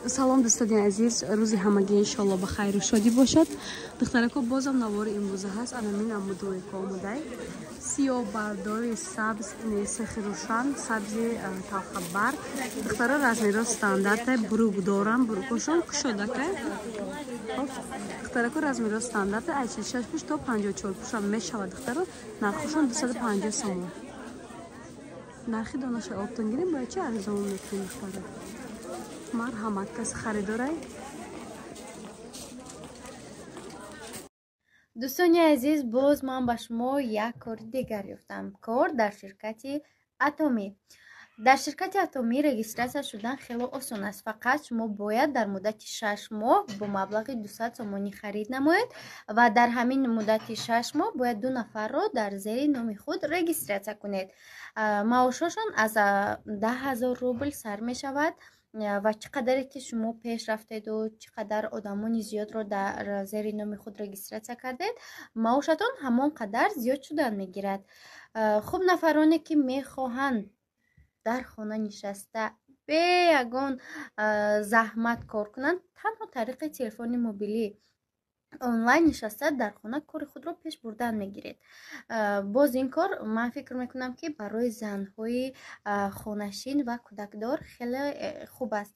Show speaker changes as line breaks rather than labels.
салом дӯстони азиз, рӯзи ҳамагӣ иншоалло ба хайру шодӣ бошад. духтарако бозам навори имрӯза ҳаст. Анамин амудое ко омадай сиёҳбардори сабз сахи рӯшан сабзи талхабар духтара размеро стандарте бурук дорам бурукошон кушодака духтарако размеро стандарте 86 пуш то 54 пушам мешавад. духтаро нархошон 250 сомон. нархи донаша обтон гирем бояд чи арзон мекунем духтара. марҳамат, каси харидорай?
дӯстони азиз, боз ман ба шумо як кори дигар ёфтам. Кор дар ширкати Атоми. дар ширкати Атоми регистратсия шудан хеле осон аст. Фақат шумо бояд дар муддати 6 моҳ бо маблағи 200 сомонӣ харид намоед ва дар ҳамин муддати 6 моҳ бояд 2 нафарро дар зери номи худ регистратсия кунед. маошошон аз 10,000 рубл сар мешавад ва чӣ қадаре ки шумо пеш рафтеду чӣ қадар одамони зиёдро дар зери номи худ регистратсия кардед, маошатон ҳамон қадар зиёд шудан мегирад. хуб, нафароне ки мехоҳанд дар хона нишаста бе ягон заҳмат кор кунанд, танҳо тариқи телефони мобилӣ онлайн нишаста дар хона кори худро пеш бурдан мегиред. боз ин кор ман фикр мекунам ки барои занҳои хонашин ва кӯдакдор хеле хуб аст.